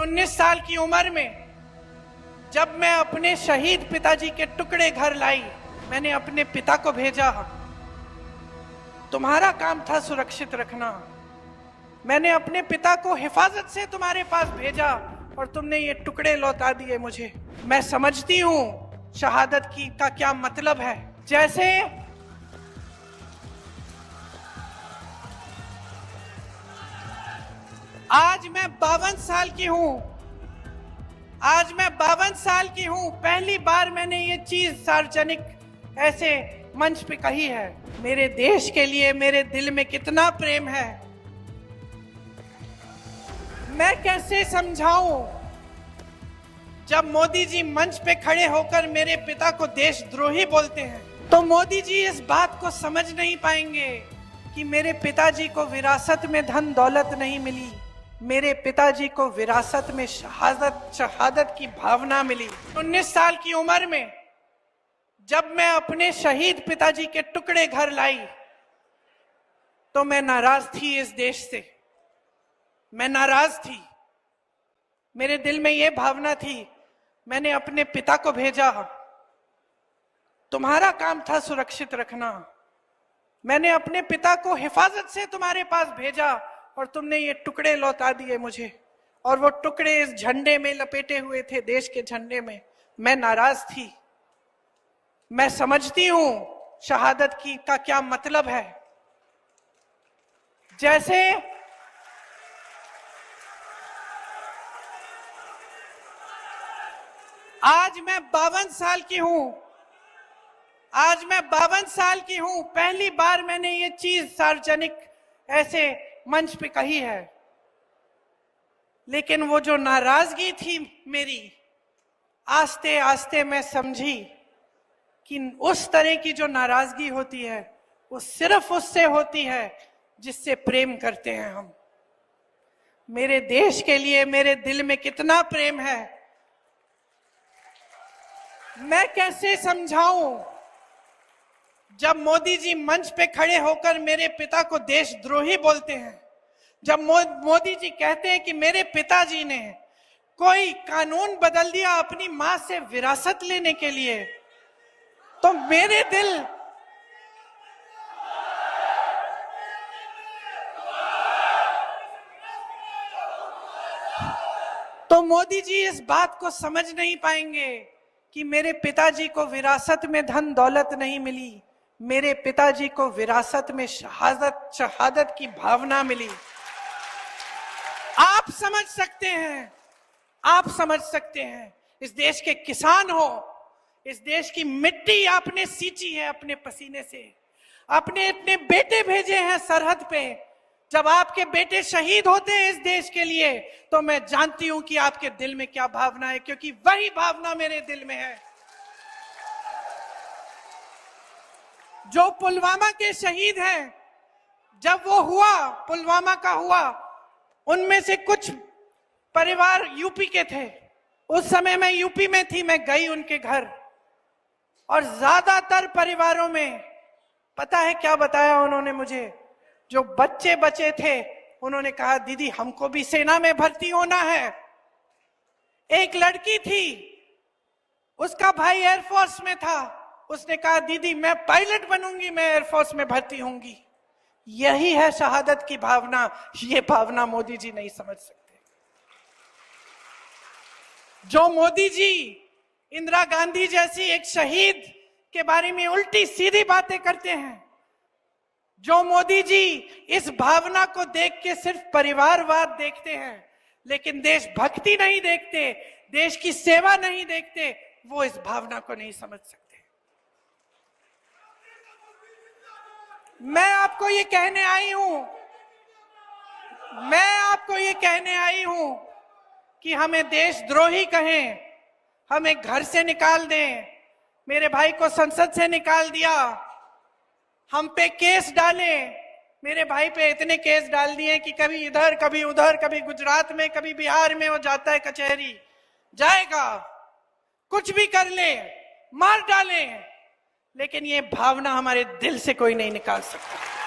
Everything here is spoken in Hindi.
19 साल की उम्र में जब मैं अपने शहीद पिताजी के टुकड़े घर लाई, मैंने अपने पिता को भेजा। तुम्हारा काम था सुरक्षित रखना। मैंने अपने पिता को हिफाजत से तुम्हारे पास भेजा और तुमने ये टुकड़े लौटा दिए मुझे। मैं समझती हूं शहादत की का क्या मतलब है। जैसे आज मैं 52 साल की हूं, पहली बार मैंने ये चीज सार्वजनिक ऐसे मंच पे कही है। मेरे देश के लिए मेरे दिल में कितना प्रेम है, मैं कैसे समझाऊं। जब मोदी जी मंच पे खड़े होकर मेरे पिता को देशद्रोही बोलते हैं, तो मोदी जी इस बात को समझ नहीं पाएंगे कि मेरे पिताजी को विरासत में धन दौलत नहीं मिली, मेरे पिताजी को विरासत में शहादत की भावना मिली। 19 साल की उम्र में जब मैं अपने शहीद पिताजी के टुकड़े घर लाई, तो मैं नाराज थी इस देश से। मैं नाराज थी, मेरे दिल में यह भावना थी। मैंने अपने पिता को भेजा, तुम्हारा काम था सुरक्षित रखना। मैंने अपने पिता को हिफाजत से तुम्हारे पास भेजा और तुमने ये टुकड़े लौटा दिए मुझे। और वो टुकड़े इस झंडे में लपेटे हुए थे, देश के झंडे में। मैं नाराज थी। मैं समझती हूं शहादत की का क्या मतलब है। जैसे आज मैं 52 साल की हूं, पहली बार मैंने ये चीज सार्वजनिक ऐसे मंच पे कही है। लेकिन वो जो नाराजगी थी मेरी, आस्ते आस्ते मैं समझी कि उस तरह की जो नाराजगी होती है वो सिर्फ उससे होती है जिससे प्रेम करते हैं हम। मेरे देश के लिए मेरे दिल में कितना प्रेम है, मैं कैसे समझाऊं। जब मोदी जी मंच पे खड़े होकर मेरे पिता को देशद्रोही बोलते हैं, जब मोदी जी कहते हैं कि मेरे पिताजी ने कोई कानून बदल दिया अपनी मां से विरासत लेने के लिए, तो मेरे दिल तो मोदी जी इस बात को समझ नहीं पाएंगे कि मेरे पिताजी को विरासत में धन दौलत नहीं मिली, मेरे पिताजी को विरासत में शहादत की भावना मिली। आप समझ सकते हैं। इस देश के किसान हो, इस देश की मिट्टी आपने सींची है अपने पसीने से, अपने अपने बेटे भेजे हैं सरहद पे। जब आपके बेटे शहीद होते हैं इस देश के लिए, तो मैं जानती हूं कि आपके दिल में क्या भावना है, क्योंकि वही भावना मेरे दिल में है। जो पुलवामा के शहीद हैं, जब वो हुआ, पुलवामा का हुआ, उनमें से कुछ परिवार यूपी के थे। उस समय मैं यूपी में थी, मैं गई उनके घर, और ज्यादातर परिवारों में पता है क्या बताया उन्होंने मुझे। जो बच्चे बचे थे उन्होंने कहा, दीदी हमको भी सेना में भर्ती होना है। एक लड़की थी, उसका भाई एयरफोर्स में था, उसने कहा दीदी मैं पायलट बनूंगी, मैं एयरफोर्स में भर्ती होंगी। यही है शहादत की भावना। ये भावना मोदी जी नहीं समझ सकते। जो मोदी जी इंदिरा गांधी जैसी एक शहीद के बारे में उल्टी सीधी बातें करते हैं, जो मोदी जी इस भावना को देख के सिर्फ परिवारवाद देखते हैं, लेकिन देशभक्ति नहीं देखते, देश की सेवा नहीं देखते, वो इस भावना को नहीं समझ सकते। मैं आपको ये कहने आई हूं कि हमें देशद्रोही कहें, हमें घर से निकाल दें, मेरे भाई को संसद से निकाल दिया, हम पे केस डाले। मेरे भाई पे इतने केस डाल दिए कि कभी इधर कभी उधर, कभी गुजरात में कभी बिहार में वो जाता है कचहरी, जाएगा, कुछ भी कर ले, मार डाले, लेकिन ये भावना हमारे दिल से कोई नहीं निकाल सकता।